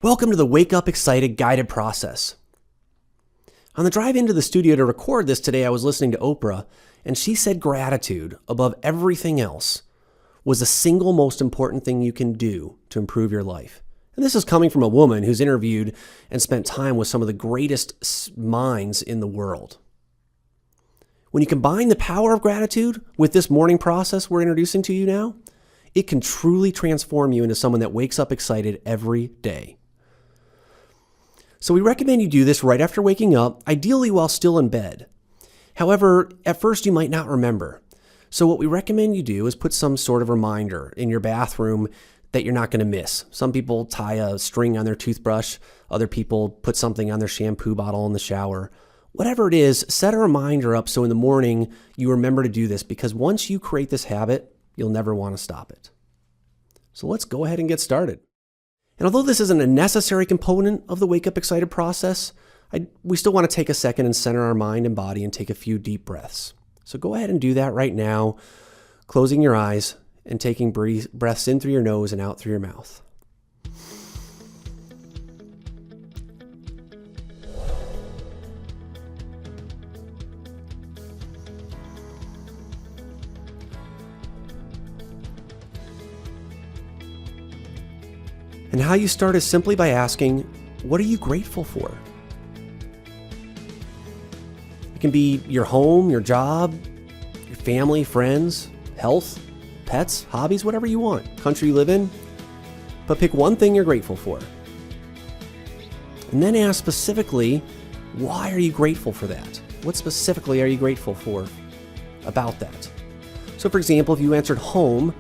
Welcome to the Wake Up Excited guided process. On the drive into the studio to record this today, I was listening to Oprah, and she said gratitude, above everything else, was the single most important thing you can do to improve your life. And this is coming from a woman who's interviewed and spent time with some of the greatest minds in the world. When you combine the power of gratitude with this morning process we're introducing to you now, it can truly transform you into someone that wakes up excited every day. So we recommend you do this right after waking up, ideally while still in bed. However, at first you might not remember. So what we recommend you do is put some sort of reminder in your bathroom that you're not going to miss. Some people tie a string on their toothbrush. Other people put something on their shampoo bottle in the shower. Whatever it is, set a reminder up so in the morning you remember to do this, because once you create this habit, you'll never want to stop it. So let's go ahead and get started. And although this isn't a necessary component of the Wake Up Excited process, we still want to take a second and center our mind and body and take a few deep breaths. So go ahead and do that right now, closing your eyes and taking breaths in through your nose and out through your mouth. And how you start is simply by asking, what are you grateful for? It can be your home, your job, your family, friends, health, pets, hobbies, whatever you want, country you live in. But pick one thing you're grateful for. And then ask specifically, why are you grateful for that? What specifically are you grateful for about that? So for example, if you answered home,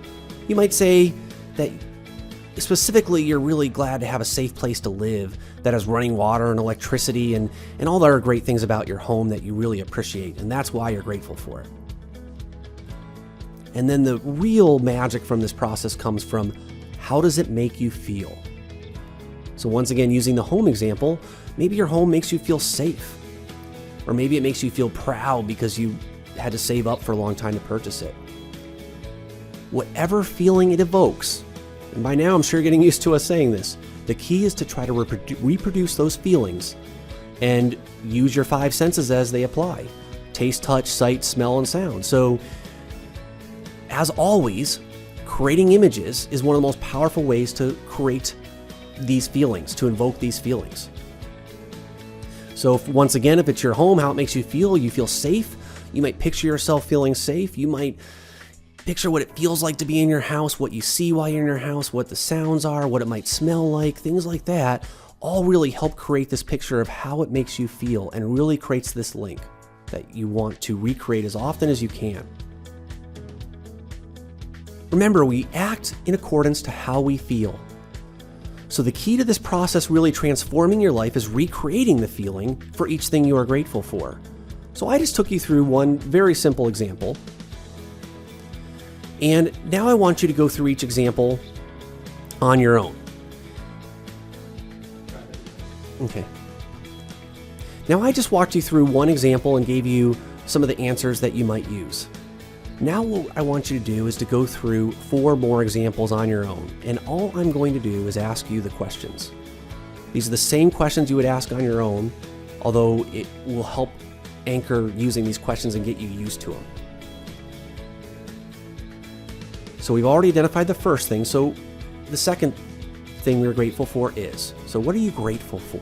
you might say that specifically, you're really glad to have a safe place to live that has running water and electricity and all the other great things about your home that you really appreciate, and that's why you're grateful for it. And then the real magic from this process comes from, how does it make you feel? So once again, using the home example, maybe your home makes you feel safe, or maybe it makes you feel proud because you had to save up for a long time to purchase it. Whatever feeling it evokes, and by now I'm sure you're getting used to us saying this, the key is to try to reproduce those feelings and use your five senses as they apply: taste, touch, sight, smell, and sound. So as always, creating images is one of the most powerful ways to create these feelings, to invoke these feelings. So once again, if it's your home, how it makes you feel safe. You might picture yourself feeling safe. You might picture what it feels like to be in your house, what you see while you're in your house, what the sounds are, what it might smell like, things like that, all really help create this picture of how it makes you feel and really creates this link that you want to recreate as often as you can. Remember, we act in accordance to how we feel. So the key to this process really transforming your life is recreating the feeling for each thing you are grateful for. So I just took you through one very simple example. And now I want you to go through each example on your own. Okay. Now I just walked you through one example and gave you some of the answers that you might use. Now what I want you to do is to go through 4 more examples on your own. And all I'm going to do is ask you the questions. These are the same questions you would ask on your own, although it will help anchor using these questions and get you used to them. So we've already identified the first thing. So the second thing we're grateful for is, so what are you grateful for?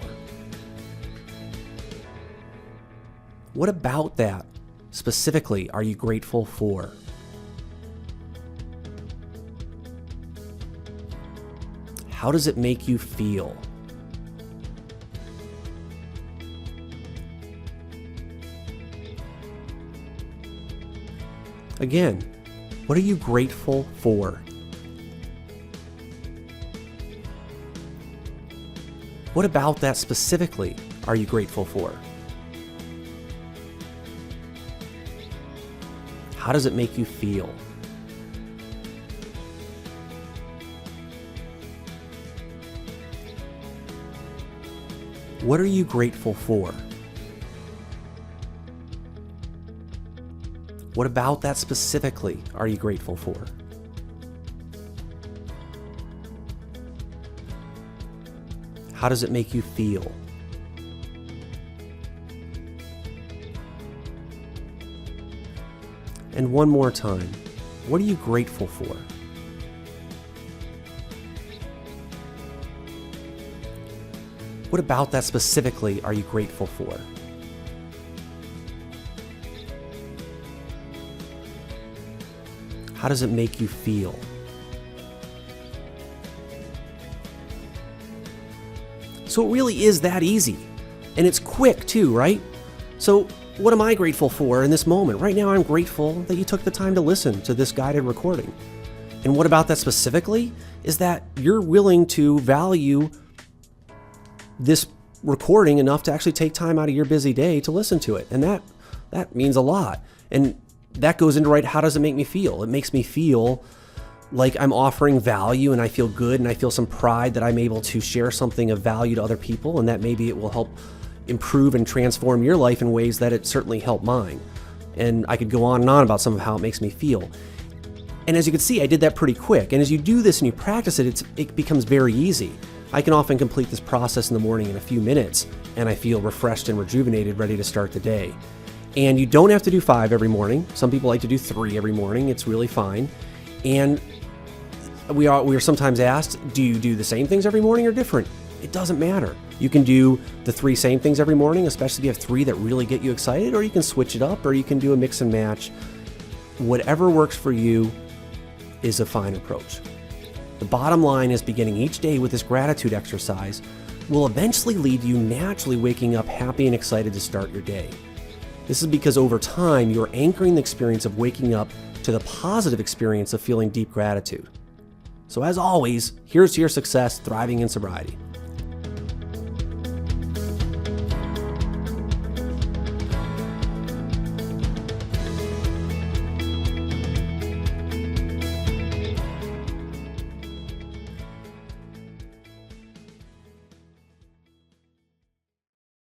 What about that specifically are you grateful for? How does it make you feel? Again, what are you grateful for? What about that specifically are you grateful for? How does it make you feel? What are you grateful for? What about that specifically are you grateful for? How does it make you feel? And one more time, what are you grateful for? What about that specifically are you grateful for? How does it make you feel? So it really is that easy. And it's quick too, right? So what am I grateful for in this moment? Right now, I'm grateful that you took the time to listen to this guided recording. And what about that specifically is that you're willing to value this recording enough to actually take time out of your busy day to listen to it. And that means a lot. And that goes into right, how does it make me feel? It makes me feel like I'm offering value, and I feel good, and I feel some pride that I'm able to share something of value to other people, and that maybe it will help improve and transform your life in ways that it certainly helped mine. And I could go on and on about some of how it makes me feel. And as you can see, I did that pretty quick. And as you do this and you practice it, it becomes very easy. I can often complete this process in the morning in a few minutes, and I feel refreshed and rejuvenated, ready to start the day. And you don't have to do 5 every morning. Some people like to do 3 every morning. It's really fine. And we are sometimes asked, do you do the same things every morning or different? It doesn't matter. You can do the 3 same things every morning, especially if you have 3 that really get you excited, or you can switch it up, or you can do a mix and match. Whatever works for you is a fine approach. The bottom line is beginning each day with this gratitude exercise will eventually lead you naturally waking up happy and excited to start your day. This is because over time, you're anchoring the experience of waking up to the positive experience of feeling deep gratitude. So as always, here's to your success thriving in sobriety.